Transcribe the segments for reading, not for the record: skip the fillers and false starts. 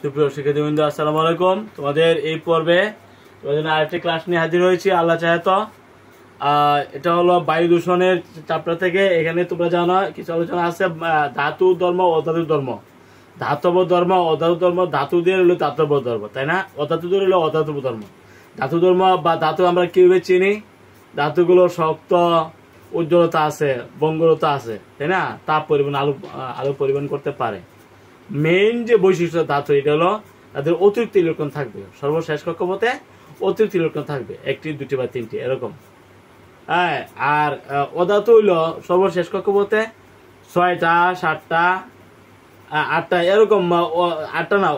সুপ্রিয় শিক্ষার্থীবৃন্দ, আসসালামু আলাইকুম। তোমাদের এই পর্বে তোমাদের জন্য আরেকটি ক্লাস নিয়ে হাজির হয়েছি, আল্লাহ চাহে তো। এটা হলো বায়ু দূষণের চ্যাপ্টার থেকে। এখানে তোমরা জানো কিছু আলোচনা আছে ধাতু ধর্ম, অধাতু ধর্ম, ধাতব ধর্ম, অধাতু ধর্ম, ধাতু দিয়ে হলো ধাতব ধর্ম, তাই না? অধাতু দিয়ে হলো অধাতব ধর্ম। ধাতু ধর্ম বা ধাতু আমরা কিভাবে চিনি? ধাতুগুলো শক্ত, উজ্জ্বলতা আছে, বঙ্গলতা আছে, তাই না? তাপ পরিবহন, আলো পরিবহন করতে পারে। মেইন যে বৈশিষ্ট্য ধাতু, এটা হলো তাদের অতিরিক্ত ইলেকট্রন থাকবে। সর্বশেষ কক্ষপথে অতিরিক্ত ইলেকট্রন থাকবে, একটি, দুটি বা তিনটি এরকম। হ্যাঁ, আর অধাতু হইল সর্বশেষ কক্ষপথে 6টা, 7টা, 8টা এরকম, 8টা না,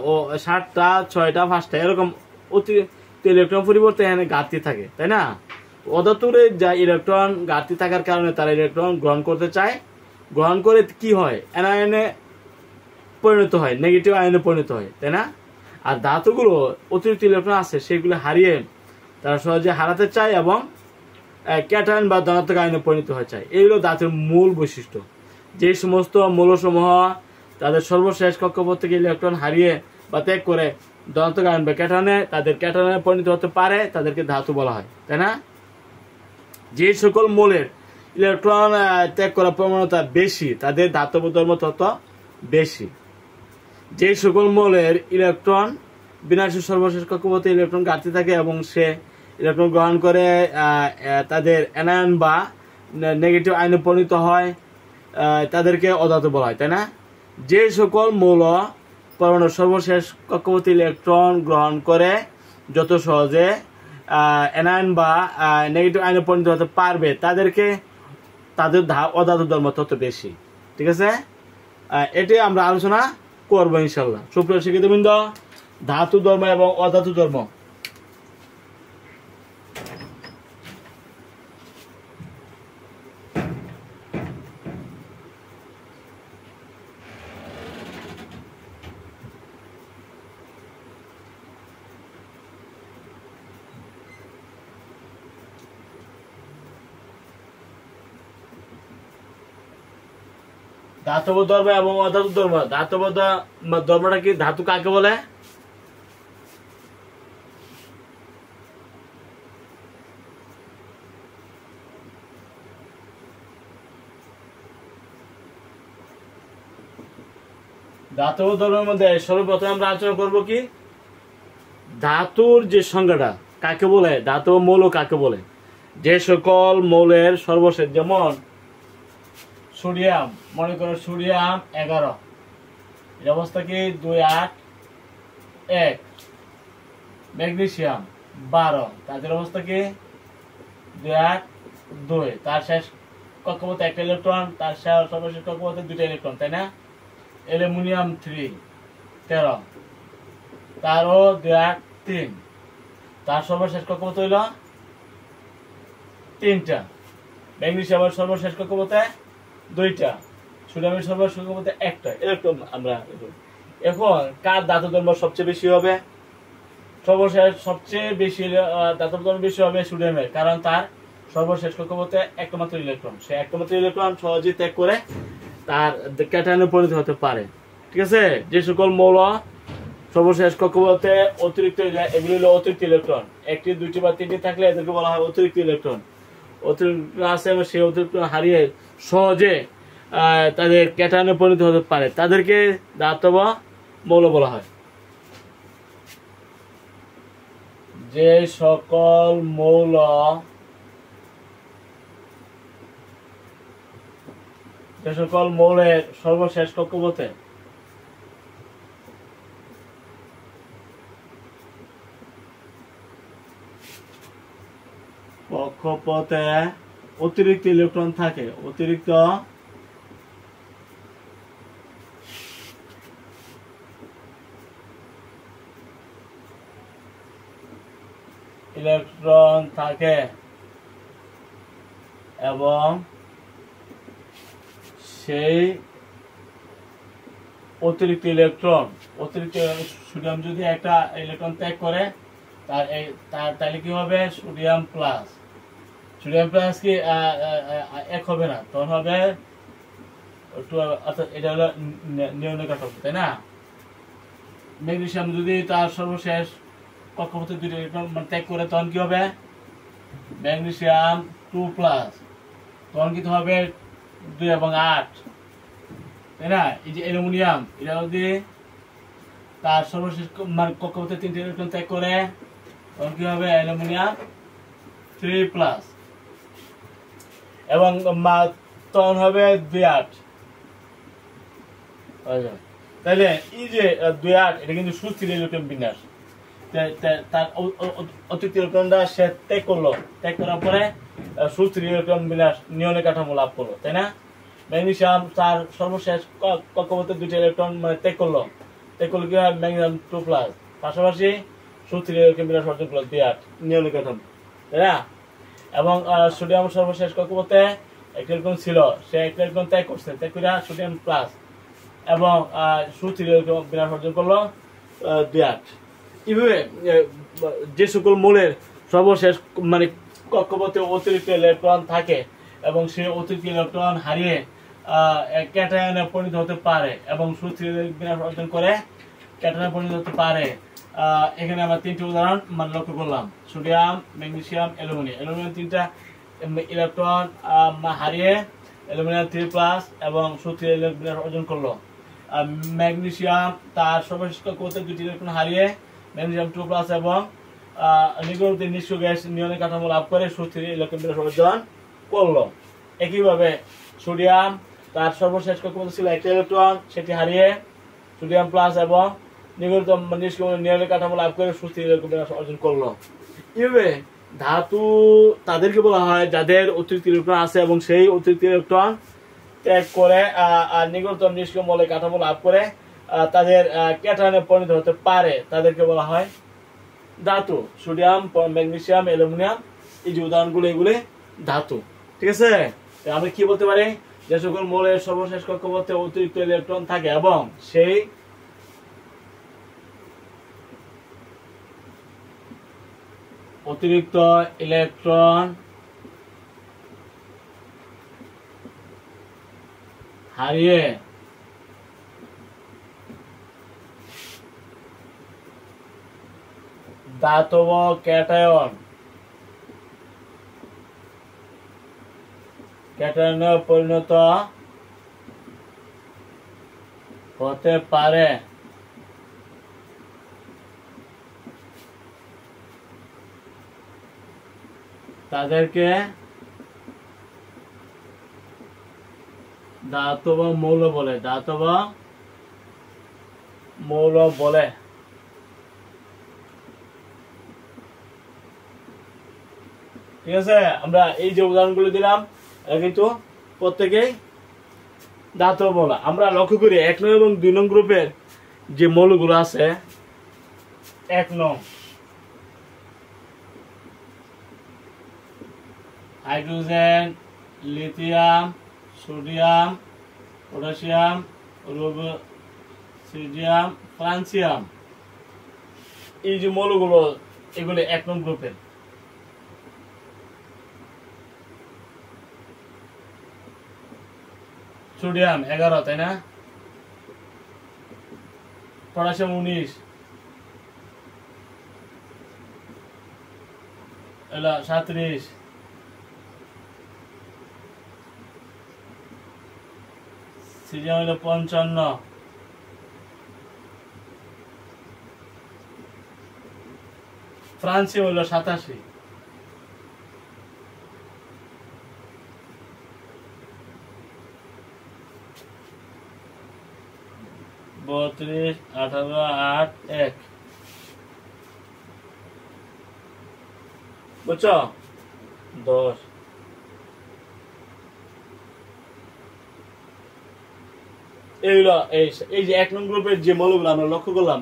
7টা, 6টা, 5টা এরকম অতিরিক্ত ইলেকট্রন পরিবর্তে এখানে ঘাটতি থাকে, তাই না? অধাতুর যা ইলেকট্রন ঘাটতি থাকার কারণে তারা ইলেকট্রন গ্রহণ করতে চায়। গ্রহণ করে কি হয়? অ্যানায়নে পরিণত হয়, নেগেটিভ আয়নে পরিণত হয়, তাই না? আর ধাতুগুলো অতিরিক্ত ইলেকট্রন আছে, সেগুলো হারিয়ে তারা সহজে হারাতে চায় এবং ক্যাটায়ন বা ধনাত্মক আয়নে পরিণত হয়ে চায়। এইগুলো ধাতুর মূল বৈশিষ্ট্য। যে সমস্ত মৌলসমূহ তাদের সর্বশেষ কক্ষপথ থেকে ইলেকট্রন হারিয়ে বা ত্যাগ করে ধনাত্মক আয়ন বা ক্যাটায়নে, তাদের ক্যাটায়নে পরিণত হতে পারে, তাদেরকে ধাতু বলা হয়, তাই না? যে সকল মৌলের ইলেকট্রন ত্যাগ করার প্রবণতা বেশি, তাদের ধাতব ধর্ম তত বেশি। যে সকল মৌলের ইলেকট্রন বিনাশের সর্বশেষ কক্ষপথে ইলেকট্রন ঘাটতি থাকে এবং সে ইলেকট্রন গ্রহণ করে তাদের অ্যানায়ন বা নেগেটিভ আয়নে পরিণত হয়, তাদেরকে অধাতু বলা হয়, তাই না? যে সকল মৌল পরমাণুর সর্বশেষ কক্ষপথে ইলেকট্রন গ্রহণ করে যত সহজে অ্যানায়ন বা নেগেটিভ আয়নে পরিণত হতে পারবে, তাদেরকে তাদের অধাতু ধর্ম তত বেশি। ঠিক আছে, এটি আমরা আলোচনা করবো ইনশাল্লাহ। সুপ্রিয় শিক্ষার্থীবৃন্দ, ধাতু ধর্ম এবং অধাতু ধর্ম। ধাতব ধর্ম এবং অধাতু ধর্ম। ধাতব ধর্মটা কি? ধাতু কাকে বলে? ধাতব ধর্মের মধ্যে সর্বপ্রথম আমরা আলোচনা করব কি ধাতুর যে সংজ্ঞাটা কাকে বলে, ধাতব মৌল কাকে বলে। যে সকল মৌলের সর্বশেষ, যেমন সোডিয়াম, মনে করো সোডিয়াম 11, এর অবস্থা কি 281। ম্যাগনেসিয়াম 12, তাদের অবস্থা কি 212। তার শেষ কক্ষপথে একটা ইলেকট্রন, তার সর্বশেষ কক্ষপথে 2টা ইলেকট্রন, তাই না? অ্যালুমিনিয়াম 13, তারও 203, তার সর্বশেষ কক্ষপথ হইল 3টা। ম্যাগনেসিয়ামের সর্বশেষ কক্ষপথে 2টা, সোডিয়ামের সর্বশেষ কক্ষপথে 1টা ইলেকট্রন। আমরা এখন কার ধাতু ধর্ম সবচেয়ে বেশি হবে? সর্বশেষ সবচেয়ে বেশি ধাতব ধর্ম বেশি হবে সোডিয়ামের, কারণ তার সর্বশেষ কক্ষপথে একটা মাত্র ইলেকট্রন। সে একটা মাত্র ইলেকট্রন সহজে ত্যাগ করে তার ক্যাটায়নে পরিণত হতে পারে। ঠিক আছে, যে সকল মৌল সর্বশেষ কক্ষপথে অতিরিক্ত, এগুলি হলো অতিরিক্ত ইলেকট্রন। একটি, দুইটি বা তিনটি থাকলে এদেরকে বলা হয় অতিরিক্ত ইলেকট্রন। অতিরিক্ত আছে এবং সেই অতিরিক্ত হারিয়ে সহজে তাদের ক্যাটায়নে পরিণত হতে পারে, তাদেরকে ধাতব মৌল বলা হয়। যে সকল মৌল মৌলের সর্বশেষ কক্ষপথে অতিরিক্ত ইলেকট্রন থাকে, অতিরিক্ত ইলেকট্রন থাকে এবং সেই অতিরিক্ত ইলেকট্রন, সোডিয়াম যদি একটা ইলেকট্রন ত্যাগ করে, তাহলে কি হবে? সোডিয়াম প্লাস কি এক হবে না, তখন হবে এটা হলো নিউনকাটক, তাই না? ম্যাগনেসিয়াম যদি তার সর্বশেষ কক্ষপথে 2টি ইলেকট্রন ত্যাগ করে তখন কি হবে? ম্যাগনেসিয়াম 2+, তখন কি হবে 2 এবং 8, তাই না? এই যে অ্যালুমিনিয়াম, এটা যদি তার সর্বশেষ কক্ষপথে 3টি ইলেকট্রন ত্যাগ করে তখন কি হবে? অ্যালুমিনিয়াম 3+, এবং তখন হবে 2, 8। তাহলে এই যে 2, 8 এটা কিন্তু সুস্থির ইলেকট্রন বিন্যাস। তার অতিরিক্ত ইলেকট্রনটা সে ত্যাগ করলো, ত্যাগ করার পরে সুস্থির ইলেকট্রন বিন্যাস নিয়নের কাঠামো লাভ করলো, তাই না? ম্যাগনেসিয়াম তার সর্বশেষ কক্ষপথে 2টি ইলেকট্রন ত্যাগ করলো কি হয়? ম্যাগনেসিয়াম 2+, পাশাপাশি সুস্থির ইলেকট্রন বিন্যাস অর্জন করলো 2, 8 নিয়নের কাঠামো, তাই না? এবং সোডিয়াম সর্বশেষ কক্ষপথে একটা ইলেকট্রন ছিল, সে একটা ইলেকট্রন ত্যাগ করছে, ত্যাগ করে সোডিয়াম প্লাস এবং সুস্থির ইলেকট্রন বিন্যাস অর্জন করলো 2, 8। এইভাবে যে সকল মৌলের সর্বশেষ কক্ষপথে অতিরিক্ত ইলেকট্রন থাকে এবং সেই অতিরিক্ত ইলেকট্রন হারিয়ে ক্যাটায়নে পরিণত হতে পারে এবং সুস্থির বিন্যাস অর্জন করে ক্যাটায়নে পরিণত হতে পারে। এখানে আমরা 3টি উদাহরণ লক্ষ্য করলাম: সোডিয়াম, ম্যাগনেসিয়াম, অ্যালুমিনিয়াম। অ্যালুমিনিয়াম 3টা ইলেকট্রন হারিয়ে অ্যালুমিনিয়াম 3+ এবং সুস্থির বিন্যাস অর্জন করলো। ম্যাগনেসিয়াম তার সর্বশেষ কক্ষপথে 2টি ইলেকট্রন হারিয়ে ম্যাগনেসিয়াম 2+ এবং নিকটবর্তী নিষ্ক্রিয় গ্যাস নিয়নের কাঠামো লাভ করে সুস্থির ইলেকট্রন বিন্যাস অর্জন করলো। একইভাবে সোডিয়াম তার সর্বশেষ কক্ষপথে ছিল একটা ইলেকট্রন, সেটি হারিয়ে সোডিয়াম প্লাস এবং নিকটতম নিষ্ক্রিয় নিয়নের কাঠামো লাভ করে সুস্থির ইলেকট্রন বিন্যাস অর্জন করলো। এইভাবে ধাতু তাদেরকে বলা হয় যাদের অতিরিক্ত ইলেকট্রন আছে এবং সেই অতিরিক্ত ইলেকট্রন ত্যাগ করে নিকটতম নিষ্ক্রিয় মৌলের কাঠামো লাভ করে তাদের ক্যাটায়নে পরিণত হতে পারে, তাদেরকে বলা হয় ধাতু। সোডিয়াম, ম্যাগনেসিয়াম, অ্যালুমিনিয়াম, এই যে উদাহরণগুলো, এগুলি ধাতু। ঠিক আছে? আমরা কি বলতে পারি? যে সকল মৌলের সর্বশেষ কক্ষপথে অতিরিক্ত ইলেকট্রন থাকে এবং সেই অতিরিক্ত ইলেকট্রন হারিয়ে ধাতব ক্যাটায়নে পরিণত হতে পারে। তাদেরকে ধাতব মৌল বলে, ধাতব মৌল বলে। ঠিক আছে? আমরা এই যে উদাহরণগুলো দিলাম কিন্তু প্রত্যেকেই ধাতব মৌল। আমরা লক্ষ্য করি 1 নং এবং 2 নং গ্রুপের যে মৌলগুলো আছে, 1 নং hydrogen, lithium, sodium, potassium, rubidium, francium, এই যে মৌলগুলো, এগুলো 1 নং গ্রুপের। সোডিয়াম 11, তাই না? পটাশিয়াম 19, 37, সিজিয়াম 55, ফ্রান্সিয়াম 87, বত্রিশ, 18, 8, 1। বুঝছো? 10। এই যে 1 নং গ্রুপের যে মৌলগুলো আমরা লক্ষ্য করলাম,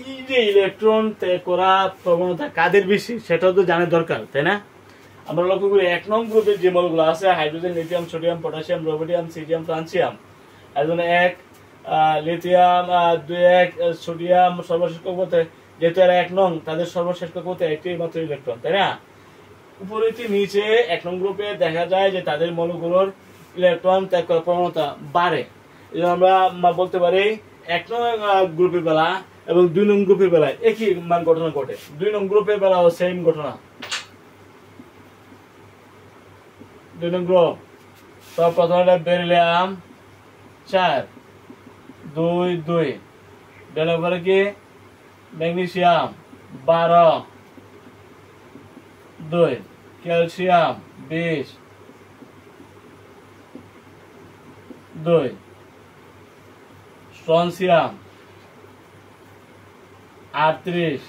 এই যে ইলেকট্রন ত্যাগ করা প্রবণতা কাদের বেশি সেটাও তো জানার দরকার, তাই না? আমরা লক্ষ্য করি 1 নং গ্রুপের যে মৌলগুলো আছে, hydrogen, lithium, sodium, potassium, rubidium, caesium, francium, একজন 1, লিথিয়াম 2, 1, সোডিয়াম সর্বশেষ কক্ষপথে, যেহেতু এরা 1 নং, তাদের সর্বশেষ কক্ষপথে একটি মাত্র ইলেকট্রন, তাই না? উপরে নিচে 1 নং গ্রুপে দেখা যায় যে তাদের মৌলগুলোর ইলেকট্রন ত্যাগ করার প্রবণতা বাড়ে। আমরা বলতে পারি 1 নং গ্রুপের বেলা এবং 2 নং গ্রুপের বেলায় একই মান ঘটনা ঘটে। 2 নং গ্রুপের বেলাও সেম ঘটনা। 2 নং গ্রুপ তো প্রথমে বেরিলিয়াম 4 2 2 বেলার পরে কি ম্যাগনেসিয়াম 12 2 ক্যালসিয়াম 20 2 স্ট্রনসিয়াম 38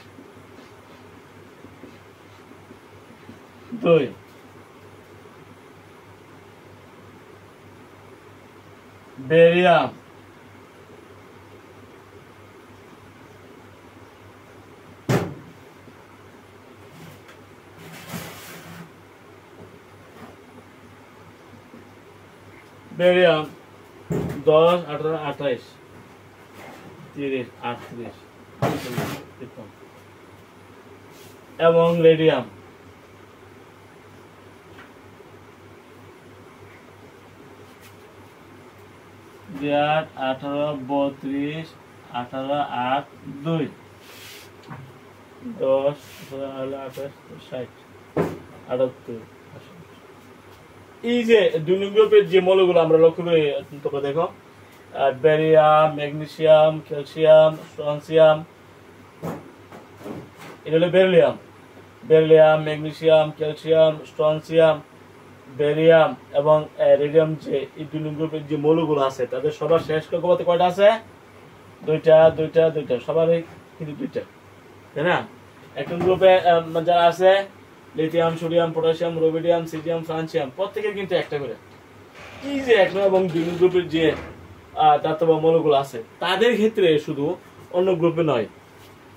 2 বেরিয়াম 10 18 28 30 38 এবং রেডিয়াম 18 32 18 8 2 10 28 60 78 এই যে 2 নং গ্রুপের যে মৌলগুলো আমরা লক্ষ্য করি তোমরা দেখো বেরিয়াম ম্যাগনেসিয়াম ক্যালসিয়াম স্ট্রনসিয়াম এটা হলো beryllium magnesium calcium strontium barium এবং রেডিয়াম যে এই 2 নং গ্রুপের যে মৌলগুলো আছে তাদের সবার শেষ কক্ষপথে কয়টা আছে দুইটা সবারই কিন্তু দুইটা তাই না 1 নং গ্রুপে যারা আছে lithium sodium potassium rubidium caesium francium প্রত্যেকের কিন্তু একটা করে এই যে 1 এবং 2 নং গ্রুপের যে ধাতব মৌলগুলো আছে তাদের ক্ষেত্রে শুধু অন্য গ্রুপে নয়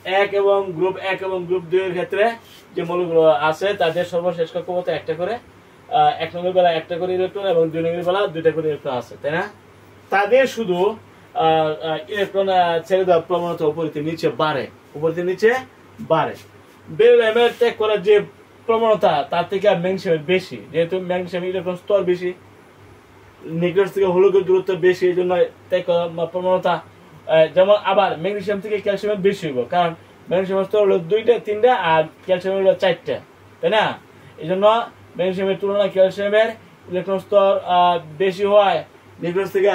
1 এবং গ্রুপ 2 এর ক্ষেত্রে যে মৌলগুলো আছে তাদের সর্বশেষ কক্ষপথে একটা করে 1 নং এর বেলা একটা করে ইলেকট্রন এবং 2 নং এর বেলা দুইটা করে ইলেকট্রন আছে তাই না তাদের শুধু ইলেকট্রন ছেড়ে দেওয়ার প্রবণতা উপরিতে নিচে বাড়ে বেরিলিয়ামের ত্যাগ করার যে প্রবণতা তার থেকে ম্যাগনেসিয়ামের বেশি যেহেতু ম্যাগনেসিয়াম ইলেকট্রন স্তর বেশি নিউক্লিয়াস থেকে হলুদের দূরত্ব বেশি এই জন্য ত্যাগ করার প্রবণতা যেমন আবার ম্যাগনেসিয়াম থেকে ক্যালসিয়ামের বেশি হইব কারণ ম্যাগনেসিয়ামের স্তর হলো 2টা 3টা আর ক্যালসিয়ামের হলো 4টা তাই না এই জন্য ম্যাগনেসিয়ামের তুলনায় ক্যালসিয়ামের ইলেকট্রন স্তর বেশি হয় নিউক্লিয়াস থেকে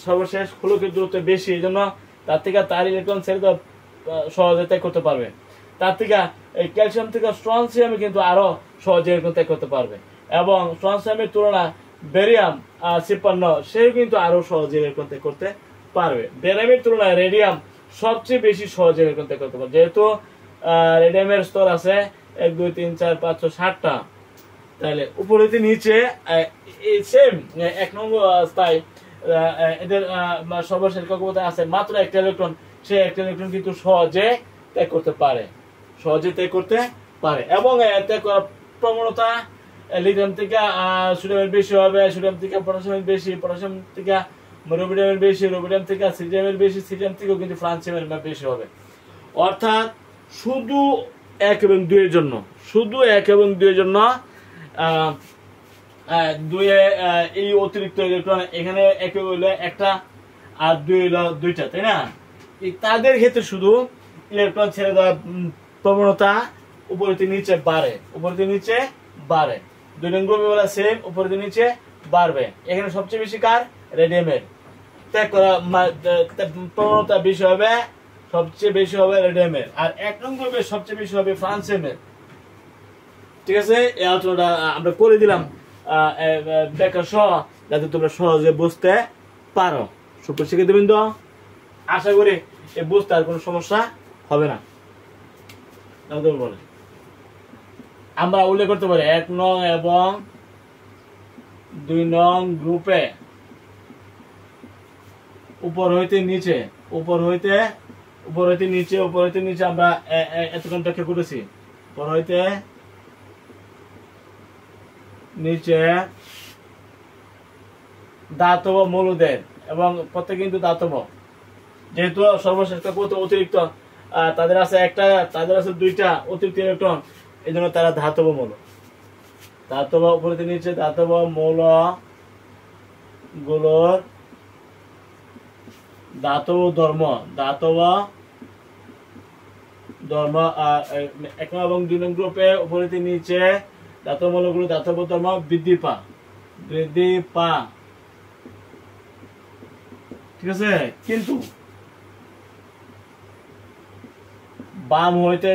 সর্বশেষ হলুদের দূরত্ব বেশি এই জন্য তার থেকে তার ইলেকট্রন ছেড়ে দেওয়া সহজে ত্যাগ করতে পারবে তার থেকে এই ক্যালসিয়াম থেকে স্ট্রনসিয়ামে কিন্তু আরো সহজে ইলেকট্রন ত্যাগ করতে পারবে এবং স্ট্রনসিয়ামের তুলনায় বেরিয়াম 56 সেও কিন্তু আরো সহজে ইলেকট্রন ত্যাগ করতে পারবে বেরিয়ামের তুলনায় রেডিয়াম সবচেয়ে বেশি সহজে ইলেকট্রন ত্যাগ করতে পারবে যেহেতু রেডিয়ামের স্তর আছে 1 2 3 4 5 6 7টা তাহলে উপরে নিচে সেম 1 নং স্থায়ী এদের সর্বশেষ কক্ষপথে আছে মাত্র একটা ইলেকট্রন সে একটা ইলেকট্রন কিন্তু সহজে ত্যাগ করতে পারে এবং ত্যাগ করার প্রবণতা লিথিয়াম থেকে সোডিয়ামের বেশি হবে সোডিয়াম থেকে পটাশিয়ামের বেশি পটাশিয়াম থেকে রুবিডিয়ামের বেশি রুবিডিয়াম থেকে সিজিয়ামের বেশি সিজিয়াম থেকেও কিন্তু ফ্রান্সিয়ামের বেশি হবে অর্থাৎ শুধু 1 এবং 2 এর জন্য এই অতিরিক্ত ইলেকট্রন এখানে একে হইলো একটা আর 2 হইলো দুইটা তাই না তাদের ক্ষেত্রে শুধু ইলেকট্রন ছেড়ে দেওয়ার প্রবণতা উপরে নিচে বাড়ে 2 নং গ্রুপে বলা সেম উপরে নিচে বাড়বে এখানে সবচেয়ে বেশি কার রেডিয়ামের ত্যাগ করা প্রবণতা সবচেয়ে বেশি হবে রেডিয়ামের আর 1 নং গ্রুপে সবচেয়ে বেশি হবে ফ্রান্সিয়ামের ঠিক আছে এই আলোচনাটা আমরা করে দিলাম ব্যাখ্যা সহ যাতে তোমরা সহজে বুঝতে পারো সুপ্রশিক্ষিতবৃন্দ আশা করি এই বুঝতে আর কোনো সমস্যা হবে না আমরা উল্লেখ করতে পারি 1 নং এবং 2 নং গ্রুপে উপর হইতে নিচে আমরা এতক্ষণ ব্যাখ্যা করেছি উপর হইতে নিচে ধাতব মৌলদের এবং প্রত্যেক কিন্তু ধাতব যেহেতু সর্বশেষ কত অতিরিক্ত তাদের আছে 2টা অতিরিক্ত ইলেকট্রন এই জন্য তারা ধাতব মৌল উপরে নিচে ধাতব মৌল গুলোর ধাতব ধর্ম 1 নং এবং 2 নং গ্রুপে উপনীতি নিচে ধাতব মৌলগুলো ধাতব ধর্ম বৃদ্ধি পা, ঠিক আছে। কিন্তু বাম হইতে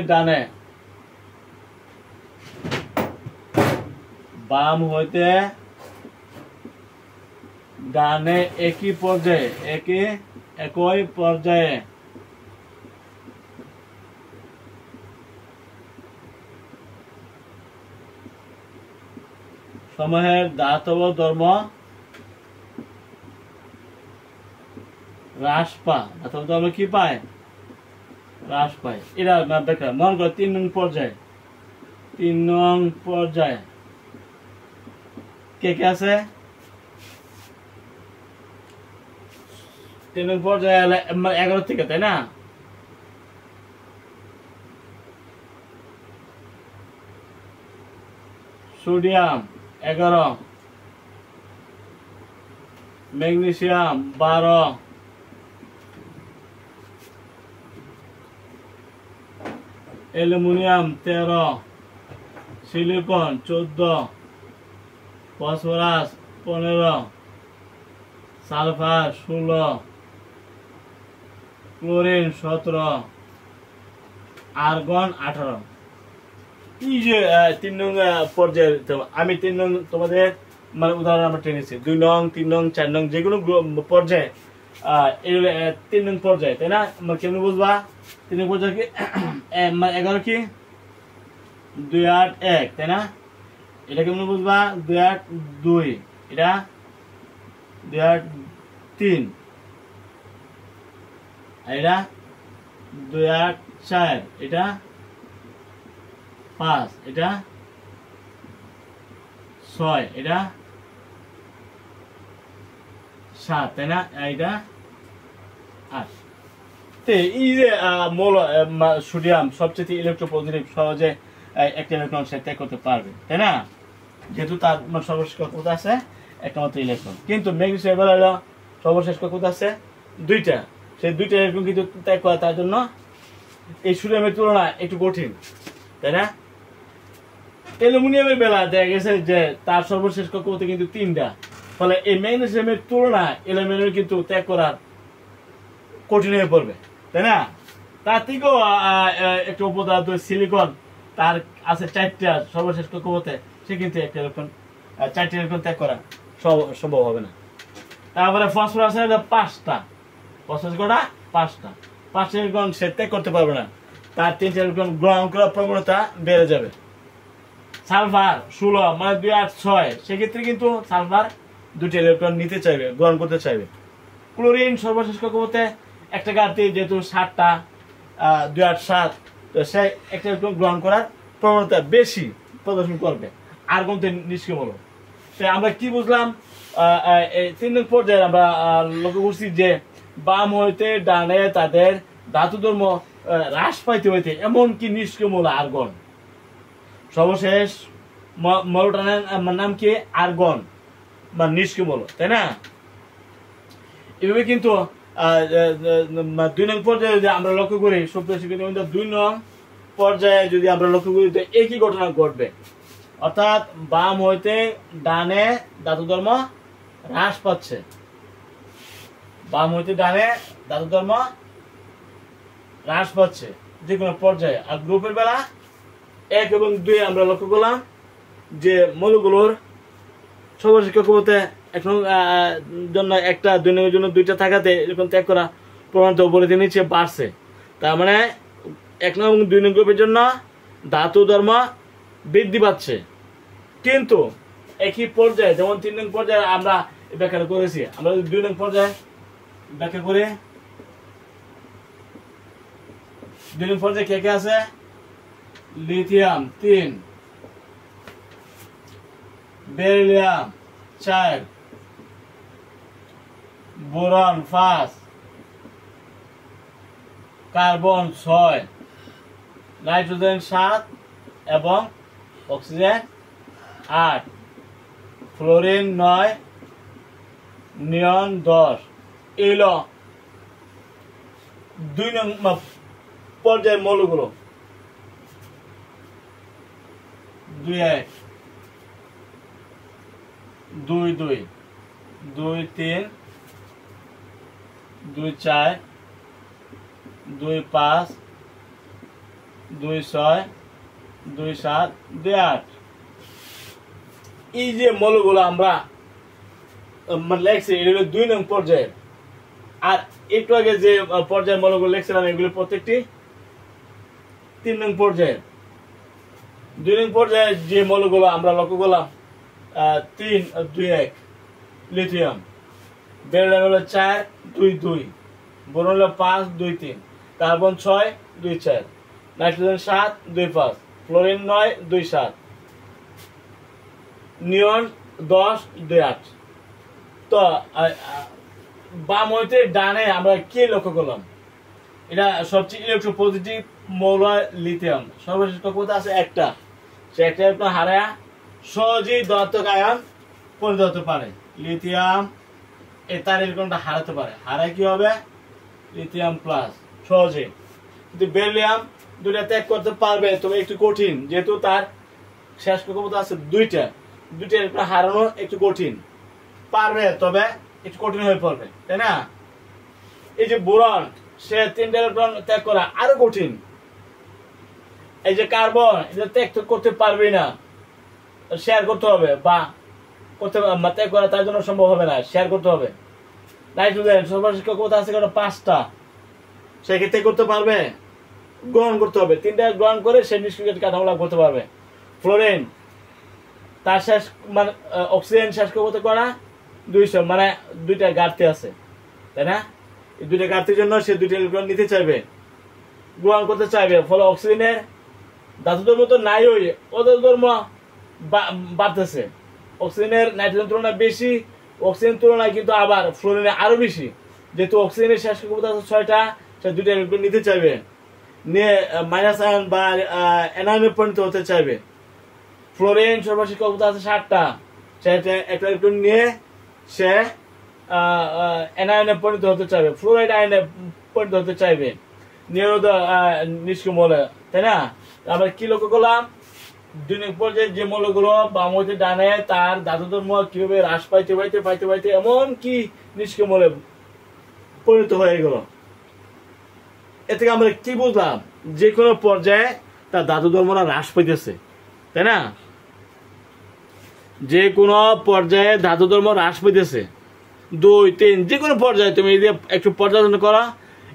ডানে একই পর্যায়ে সমূহের ধাতব ধর্ম হ্রাস ধাতব ধর্ম কি পায়? হ্রাস পায়। এরা ব্যাখ্যা মনে করো 3 নং পর্যায়ে কে আছে? 3 নং পর্যায়ে 11 থেকে, তাই না? Sodium 11, magnesium 12, aluminium 13, silicon 14, phosphorus 15, sulphur 16, chlorine 17, argon 18। এই যে 3 নং পর্যায়ে আমি 3 নং তোমাদের মানে উদাহরণ আমরা টেনেছি। 2 নং 3 নং 4 নং যেগুলো পর্যায়ে এগুলো 3 নং পর্যায়ে, তাই না? আমরা কেমন বুঝবা 3 নং পর্যায়ে কি 11 কি 2 8 1, তাই না? এটা কেমন বুঝবা 2 8 2, এটা 2 8 3, আর এটা 2 8 4, এটা 5, এটা 6, এটা 7, তাই না? এটা 8। এই যে মৌল সোডিয়াম সবচেয়ে ইলেকট্রোপজিটিভ, সহজে একটা ইলেকট্রন সে ত্যাগ করতে পারবে, তাই না? যেহেতু তার সর্বশেষ কক্ষপথ আছে একটা মাত্র ইলেকট্রন। কিন্তু ম্যাগনেসিয়াম হলো সর্বশেষ কক্ষপথ আছে 2টা, সেই 2টা ইলেকট্রন কিন্তু ত্যাগ করা তার জন্য এই সোডিয়ামের তুলনায় একটু কঠিন, তাই না? অ্যালুমিনিয়ামের বেলা দেখা গেছে যে তার সর্বশেষ কক্ষপথে কিন্তু 3টা, ফলে এই ম্যাগনেসিয়ামের তুলনায় অ্যালুমিনিয়াম কিন্তু ত্যাগ করার কঠিন হয়ে পড়বে, তাই না? তার থেকেও একটা উপদার্থ সিলিকন, তার আছে 4টা সর্বশেষ কক্ষপথে, সে কিন্তু একটা ইলেকট্রন 4টা ইলেকট্রন ত্যাগ করা সম্ভব হবে না। তারপরে ফসফরাস 5টা, ফসফরাস কটা 5টা ইলেকট্রন সে ত্যাগ করতে পারবে না, তার 3টা ইলেকট্রন গ্রহণ করার প্রবণতা বেড়ে যাবে। সালফার 16 মানে 2 8 6, সেক্ষেত্রে কিন্তু সালফার 2টা ইলেকট্রন নিতে চাইবে, গ্রহণ করতে চাইবে। ক্লোরিন সর্বশেষ কক্ষপথে একটা ঘাটতি, যেহেতু 7টা 2 8 7, তো সে একটা ইলেকট্রন গ্রহণ করার প্রবণতা বেশি প্রদর্শন করবে। আর্গন তো নিষ্ক্রিয় হলো। তো আমরা কি বুঝলাম? 3 নং পর্যায়ে আমরা লক্ষ্য করছি যে বাম হইতে ডানে তাদের ধাতু ধর্ম হ্রাস পাইতে হইতে এমনকি নিষ্ক্রিয় মৌল আর্গন। সর্বশেষ মৌলটার নাম কি? আর্গন বা নিষ্ক্রিয় মৌল, তাই না? এভাবে কিন্তু 2 নং পর্যায়ে যদি আমরা লক্ষ্য করি, সুপ্রিয় শিক্ষার্থী, 2 নং পর্যায়ে যদি আমরা লক্ষ্য করি তো একই ঘটনা ঘটবে, অর্থাৎ বাম হইতে ডানে ধাতু ধর্ম হ্রাস পাচ্ছে, বাম হইতে ডানে ধাতু ধর্ম হ্রাস পাচ্ছে যে কোনো পর্যায়ে। আর গ্রুপের বেলা 1 এবং 2 আমরা লক্ষ্য করলাম যে মৌলগুলোর সর্বশেষ কক্ষপথে জন্য একটা, 2 নংয়ের জন্য 2টা থাকাতে এরকম ত্যাগ করা প্রমাণিত উপরে নিচে বাড়ছে। তার মানে 1 নং এবং 2 নং গ্রুপের জন্য ধাতু ধর্ম বৃদ্ধি পাচ্ছে, কিন্তু একই পর্যায়ে যেমন 3 নং পর্যায়ে আমরা ব্যাখ্যা করেছি, আমরা 2 নং পর্যায়ে ব্যাখ্যা করে 2 নং পর্যায়ে কে কে আছে? Lithium 3, beryllium 4, boron 5, carbon 6, nitrogen 7 এবং অক্সিজেন 8, ফ্লোরিন 9, নিয়ন 10। এই হলো 2 নং পর্যায়ের মৌলগুলো। 2 1 2 2 2 3 2 4 2 5 2 6 2 7 2 8 এই যে মৌলগুলো আমরা লেখছি এগুলো 2 নং পর্যায়ে। আর একটু আগে যে পর্যায়ের মৌলগুলো লিখছিলাম এগুলো প্রত্যেকটি 3 নং পর্যায়ে। 2 নং পর্যায়ে যে মৌলগুলো আমরা লক্ষ্য করলাম 3 2 1 লিথিয়াম, বেরিলিয়াম হলো 4 2 2, বোরন হলো 5 2 3, কার্বন 6 2 4, নাইট্রোজেন 7 2 5, ফ্লোরিন 9 2 7, নিয়ন 10 2 8। তো বাম হইতে ডানে আমরা কি লক্ষ্য করলাম? এটা সবচেয়ে ইলেকট্রোপজিটিভ মৌল লিথিয়াম, সর্বশেষ কক্ষপথে আছে একটা, সে একটা ইলেকট্রন হারায় সহজেই ধনাত্মক আয়ন পরিণত হতে পারে। লিথিয়াম তার ইলেকট্রনটা হারাতে পারে, হারায় কি হবে? লিথিয়াম প্লাস সহজে। কিন্তু বেরিলিয়াম দুইটা ত্যাগ করতে পারবে, তবে একটু কঠিন, যেহেতু তার শেষ কক্ষপথ আছে দুইটা ইলেকট্রন হারানো একটু কঠিন। পারবে তবে একটু কঠিন হয়ে পড়বে, তাই না? এই যে বোরন, সে 3টা ইলেকট্রন ত্যাগ করা আরো কঠিন। এই যে কার্বন, এটা ত্যাগ করতে পারবে না, শেয়ার করতে হবে, বা করতে ত্যাগ করা তার জন্য সম্ভব হবে না, শেয়ার করতে হবে। নাইট্রোজেন সর্বশেষ কক্ষপথ আছে 5টা, সেক্ষেত্রে করতে পারবে, গ্রহণ করতে হবে, 3টা গ্রহণ করে সে নিষ্ক্রিয় কাঠামো করতে পারবে। ফ্লোরিন তার শেষ মানে অক্সিজেন শেষ কক্ষপথে করা 200, মানে 2টা ঘাটতি আছে, তাই না? এই 2টা ঘাটতির জন্য সে 2টা ইলেকট্রন নিতে চাইবে, গ্রহণ করতে চাইবে, ফলে অক্সিজেনের ধাতু ধর্ম তো নাই, ওই অধাতু ধর্ম বাড়তেছে। অক্সিজেনের নাইট্রোজেন তুলনায় বেশি, অক্সিজেন তুলনায় কিন্তু আবার ফ্লোরিনের আরো বেশি, যেহেতু অক্সিজেনের শেষ কক্ষপথ আছে 6টা, সে 2টা ইলেকট্রন নিতে চাইবে, নিয়ে মাইনাস আয়ন বা অ্যানায়নে পরিণত হতে চাইবে। ফ্লোরিন সর্বশেষ কক্ষপথ আছে 7টা, সে একটা ইলেকট্রন নিয়ে সে অ্যানায়নে পরিণত হতে চাইবে, ফ্লোরাইড আয়নে পরিণত হতে চাইবে, নিয়মিত নিষ্ক্রিয় মৌল, তাই না? আমরা কি লক্ষ্য করলাম? 2 নং পর্যায়ে যে মৌলগুলো বাম হইতে ডানে তার ধাতু ধর্ম কিভাবে হ্রাস পাইতে এমন কি নিষ্ক্রিয় মৌলে পরিণত হয়ে গেল। এ থেকে আমরা কি বুঝলাম? যে কোনো পর্যায়ে তার ধাতু ধর্মরা হ্রাস পাইতেছে, তাই না? যে কোনো পর্যায়ে ধাতু ধর্ম হ্রাস পাইতেছে, 2 3 যে কোনো পর্যায়ে তুমি যদি একটু পর্যালোচনা করা,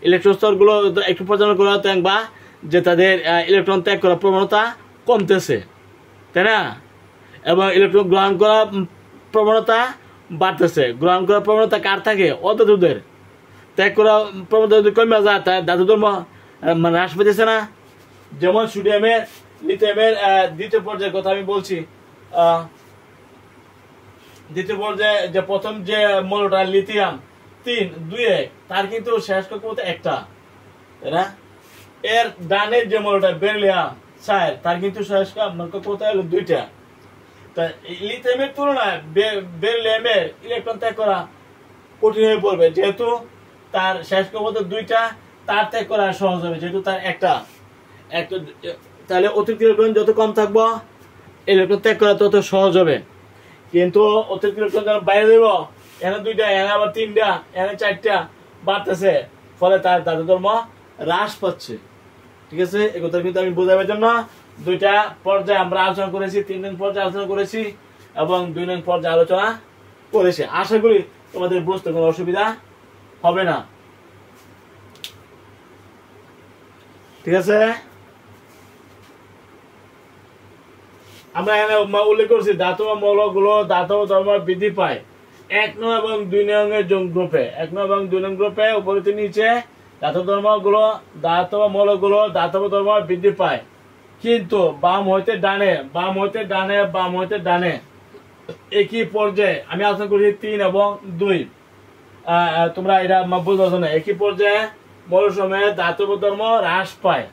ইলেকট্রন স্তরগুলো একটু পর্যালোচনা করা, দেখবা যে তাদের ইলেকট্রন ত্যাগ করার প্রবণতা কমতেছে, তাই না? এবং ইলেকট্রন গ্রহণ করার প্রবণতা বাড়তেছে। গ্রহণ করার প্রবণতা কার থাকে? অধাতুদের। ত্যাগ করা প্রবণতা যদি কমে যায়, তাই ধাতু ধর্ম মানে হ্রাস পেতেছে না। যেমন সোডিয়ামের, লিথিয়ামের দ্বিতীয় পর্যায়ের কথা আমি বলছি। দ্বিতীয় পর্যায়ে যে প্রথম যে মৌলটা লিথিয়াম 3 2 1, তার কিন্তু শেষ কক্ষপথে একটা, তাই না? এর ডানের যে মৌলটা বেরিলিয়াম 4, তার কিন্তু শেষ কক্ষপথে হলো 2টা। তা লিথিয়ামের তুলনায় বেরিলিয়ামের ইলেকট্রন ত্যাগ করা কঠিন হয়ে পড়বে, যেহেতু তার শেষ কক্ষপথে 2টা, তার ত্যাগ করা সহজ হবে, যেহেতু তার একটা। তাহলে অতিরিক্ত ইলেকট্রন যত কম থাকবো, ইলেকট্রন ত্যাগ করা তত সহজ হবে। কিন্তু অতিরিক্ত ইলেকট্রন যখন বাইরে দেব, এখানে 2টা, এখানে আবার 3টা, এখানে 4টা বাড়তেছে, ফলে তার ধাতু ধর্ম হ্রাস পাচ্ছে। ঠিক আছে? এই কথা কিন্তু আমি বোঝাবার জন্য 2টা পর্যায়ে আমরা আলোচনা করেছি, 3 নং পর্যায়ে আলোচনা করেছি এবং 2 নং পর্যায়ে আলোচনা করেছি। আশা করি তোমাদের বুঝতে কোনো অসুবিধা হবে না। ঠিক আছে? আমরা এখানে উল্লেখ করছি ধাতব মৌলগুলো ধাতব ধর্ম বৃদ্ধি পায় 1 নং এবং 2 নং এর গ্রুপে। 1 নং এবং 2 নং গ্রুপে উপরে নিচে ধাতব ধর্মগুলো, ধাতব মৌলগুলো ধাতব ধর্ম বৃদ্ধি পায়, কিন্তু বাম হইতে ডানে একই পর্যায়ে, আমি আলোচনা করছি 3 এবং 2, তোমরা এটা বুঝতে পারছো না। একই পর্যায়ে মৌল সময়ে ধাতব ধর্ম হ্রাস পায়,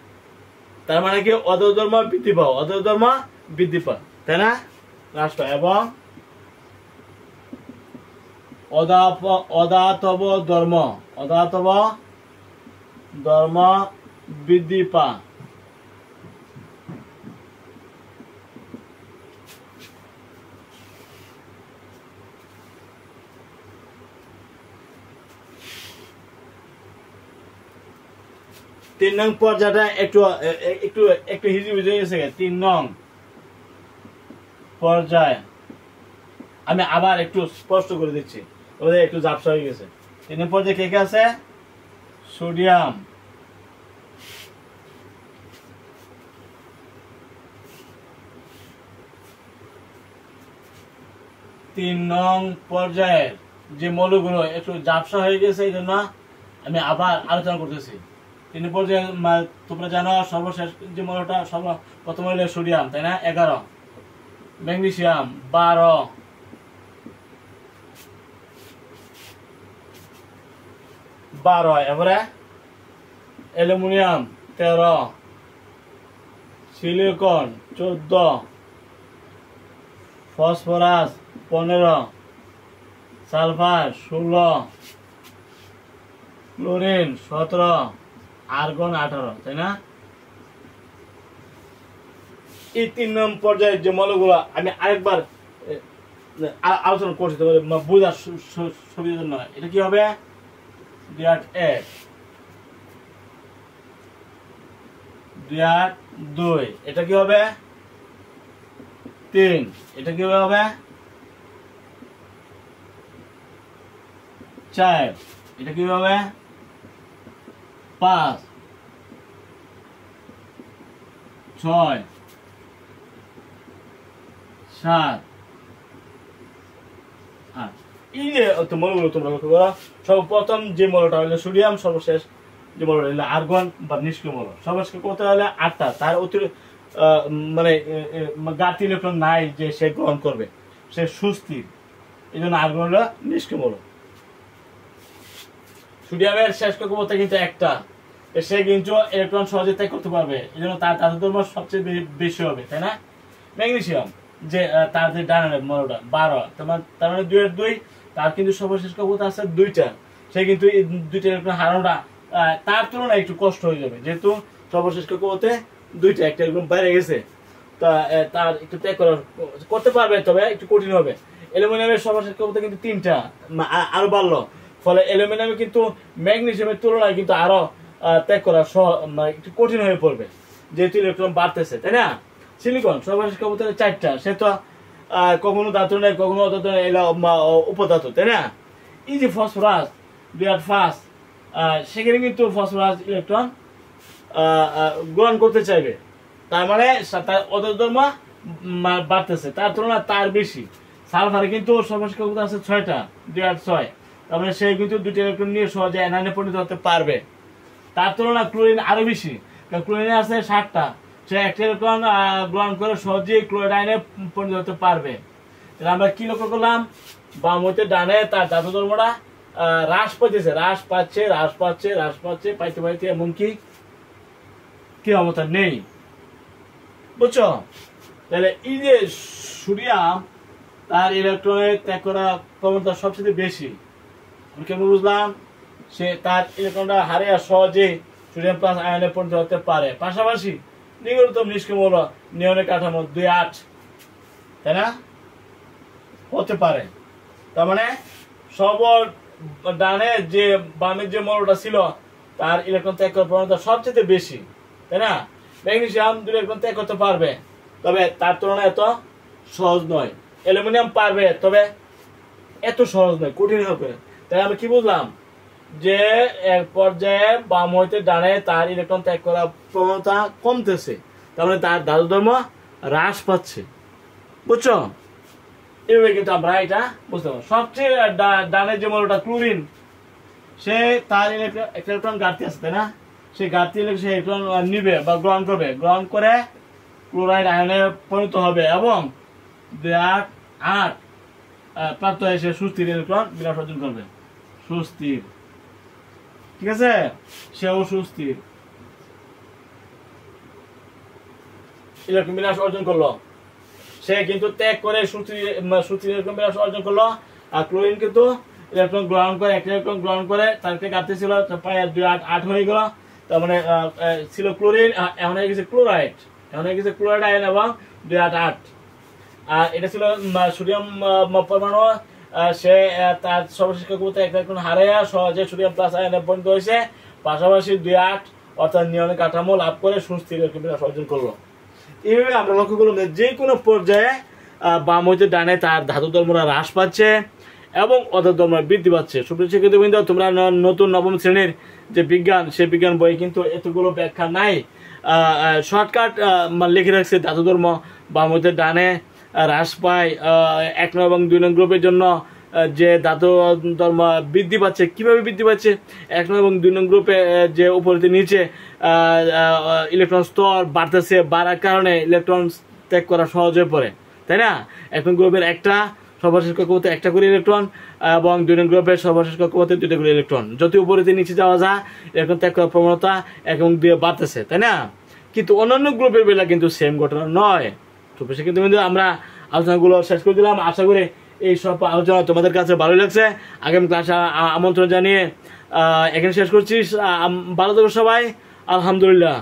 তার মানে কি অধাতব ধর্ম বৃদ্ধি পায়, তাই না? হ্রাস পায়। এবং অধাতব ধর্ম বৃদ্ধি পায়। 3 নং পর্যায়টা একটু একটু একটু হিজিবিজি হয়ে গেছে। 3 নং পর্যায় আমি আবার একটু স্পষ্ট করে দিচ্ছি, ওদের একটু ঝাপসা হয়ে গেছে। 3 নং পর্যায়ে কে কে আছে? সোডিয়াম, তিন নং পর্যায়ের যে মৌলগুলো একটু ঝাপসা হয়ে গেছে, এই জন্য আমি আবার আলোচনা করতেছি। 3 পর্যায়ে তোমরা জানো সর্বশেষ যে মৌলটা প্রথম হইলে সোডিয়াম, তাই না? 11, ম্যাগনেসিয়াম 12, এবারে aluminium 13, silicon 14, phosphorus 15, sulphur 16, chlorine 17, argon 18, তাই না? এই 3 নং পর্যায়ের যে মৌলগুলো আমি আরেকবার আলোচনা করছি তোমাদের বোঝার সুবিধার জন্য। এটা কি হবে? 2, এটা কি হবে? 3, এটা কি হবে? 4, এটা কি হবে? 5, 6, 7, 8। এই যে মৌলগুলো তোমরা লক্ষ্য করো, সর্বপ্রথম যে মৌলটা হলো সোডিয়াম, সর্বশেষ যে মৌলটা হলো আর্গন বা নিষ্ক্রিয় মৌল। সর্বশেষ করতে হলে 8টা, তার অতিরিক্ত মানে গাতি ইলেকট্রন নাই যে সে গ্রহণ করবে, সে সুস্থির, এই জন্য আর্গন হলো নিষ্ক্রিয় মৌল। সোডিয়ামের শেষ কক্ষপথে কিন্তু একটা, সে কিন্তু ইলেকট্রন সহজে ত্যাগ করতে পারবে, এই জন্য তার তাপদ্রব্য সবচেয়ে বেশি হবে, তাই না? ম্যাগনেসিয়াম যে তার যে ডানের মৌলটা 12, তার মানে 2 এর 2, তার কিন্তু সর্বশেষ কক্ষপথ আছে 2টা, সে কিন্তু এই 2টা ইলেকট্রন হারানোটা তার তুলনায় একটু কষ্ট হয়ে যাবে, যেহেতু সর্বশেষ কক্ষপথে 2টা, একটা ইলেকট্রন বাইরে গেছে, তা তার একটু ত্যাগ করতে পারবে, তবে একটু কঠিন হবে। অ্যালুমিনিয়ামের সর্বশেষ কক্ষপথে কিন্তু 3টা, আরো বাড়লো, ফলে অ্যালুমিনিয়ামে কিন্তু ম্যাগনেসিয়ামের তুলনায় কিন্তু আরো ত্যাগ করা একটু কঠিন হয়ে পড়বে, যেহেতু ইলেকট্রন বাড়তেছে, তাই না? সিলিকন সর্বশেষ কক্ষপথে 4টা, সে তো কখনো ধাতু নেই, কখনো অধাতু নেই, এলা উপধাতু, তাই না? এই যে ফসফরাস বিরাট ফাস্ট, সেখানে কিন্তু ফসফরাস ইলেকট্রন গ্রহণ করতে চাইবে, তার মানে তার অধর্ম বাড়তেছে, তার তুলনায় তার বেশি। সালফারে কিন্তু সর্বশেষ কক্ষপথ আছে 6টা, 2, 8, 6, তার মানে সে কিন্তু 2টা ইলেকট্রন নিয়ে সহজে অ্যানায়নে পরিণত হতে পারবে। তার তুলনায় ক্লোরিন আরো বেশি, কারণ ক্লোরিনে আছে 7টা, সে একটা ইলেকট্রন গ্রহণ করে সহজেই ক্লোরাইড আয়নে পরিণত হতে পারবে। তাহলে আমরা কি লক্ষ্য করলাম? বাম হইতে ডানে তার ধাতু ধর্মটা হ্রাস পাচ্ছে, পাইতে এমনকি কি অবস্থা নেই, বুঝছো? তাহলে এই যে সোডিয়াম, তার ইলেকট্রনের ত্যাগ করা ক্ষমতা সবচেয়ে বেশি। আমি কেমন বুঝলাম? সে তার ইলেকট্রনটা হারিয়ে সহজেই সোডিয়াম প্লাস আয়নে পরিণত হতে পারে। পাশাপাশি নিম্নতম নিষ্ক্রিয় মৌল নিয়নের কাঠামো 2, 8, তাই না? হতে পারে। তার মানে সব ডানে যে বামের যে মৌলটা ছিল, তার ইলেকট্রন ত্যাগ করার প্রবণতা সবচেয়ে বেশি, তাই না? ম্যাগনেসিয়াম 2 ইলেকট্রন ত্যাগ করতে পারবে, তবে তার তুলনায় এত সহজ নয়। অ্যালুমিনিয়াম পারবে, তবে এত সহজ নয়, কঠিন হবে। তাই আমি কি বুঝলাম? যে এক পর্যায়ে বাম হইতে ডানে তার ইলেকট্রন ত্যাগ করার প্রবণতা কমতেছে, তার মানে তার ধাতু ধর্ম হ্রাস পাচ্ছে, বুঝছো? এইভাবে কিন্তু আমরা এটা বুঝতে পারবো। সবচেয়ে ডানের যে মৌলটা ক্লোরিন, সে তার ইলেকট্রন ঘাটতি আছে, তাই না? সেই ঘাটতি সে ইলেকট্রন নিবে বা গ্রহণ করে ক্লোরাইড আয়নে পরিণত হবে এবং 2, 8 প্রাপ্ত হয়ে সে সুস্থির ইলেকট্রন বিন্যাস অর্জন করবে। সুস্থির, ঠিক আছে? সেও সুস্থির ইলেকট্রন বিন্যাস অর্জন করলো, সে কিন্তু ত্যাগ করে সুস্থির ইলেকট্রন বিন্যাস অর্জন করলো। আর ক্লোরিন কিন্তু ইলেকট্রন গ্রহণ করে, একটা ইলেকট্রন গ্রহণ করে, তাকে ঘাটতি ছিল, প্রায় 2, 8, 8 হয়ে গেল। তার মানে ছিল ক্লোরিন, এখন হয়ে গেছে ক্লোরাইড আয়ন এবং 2, 8, 8। আর এটা ছিল সোডিয়াম পরমাণু, সে তার সর্বশেষ কক্ষপথে একটা ইলেকট্রন হারিয়ে সহজে সোডিয়াম প্লাস আয়নে পরিণত হয়েছে। পাশাপাশি 2, 8 অর্থাৎ নিয়নের কাঠামো লাভ করে সুস্থির বিকাশ অর্জন করলো। এইভাবে আমরা লক্ষ্য করলাম যে কোনো পর্যায়ে বাম হইতে ডানে তার ধাতু ধর্মরা হ্রাস পাচ্ছে এবং অধাতু ধর্ম বৃদ্ধি পাচ্ছে। সুপ্রিয় শিক্ষার্থীবৃন্দ, তোমরা নতুন নবম শ্রেণীর যে বিজ্ঞান, সেই বিজ্ঞান বই কিন্তু এতগুলো ব্যাখ্যা নাই, শর্টকাট লিখে রাখছে ধাতু ধর্ম বাম হইতে ডানে হ্রাস পায়, 1 নং এবং 2 নং গ্রুপের জন্য যে ধাতু ধর্ম বৃদ্ধি পাচ্ছে। কিভাবে বৃদ্ধি পাচ্ছে? 1 নং এবং 2 নং গ্রুপে যে উপরে নিচে ইলেকট্রন স্তর বাড়তেছে, বাড়ার কারণে ইলেকট্রন ত্যাগ করা সহজ হয়ে পড়ে, তাই না? 1 নং গ্রুপের একটা সর্বশেষ কক্ষপথে 1টা করে ইলেকট্রন এবং 2 নং গ্রুপের সর্বশেষ কক্ষপথে 2টা করে ইলেকট্রন। যত উপরে নিচে যাওয়া যায় ইলেকট্রন ত্যাগ করার প্রবণতা 1 এবং 2 বাড়তেছে, তাই না? কিন্তু অন্যান্য গ্রুপের বেলা কিন্তু সেম ঘটনা নয়। তো কিন্তু আমরা আলোচনাগুলো শেষ করে দিলাম। আশা করি এই সব আলোচনা তোমাদের কাছে ভালো লাগছে। আগামী ক্লাসে আমন্ত্রণ জানিয়ে এখানে শেষ করছি। ভালো থাকো সবাই, আলহামদুলিল্লাহ।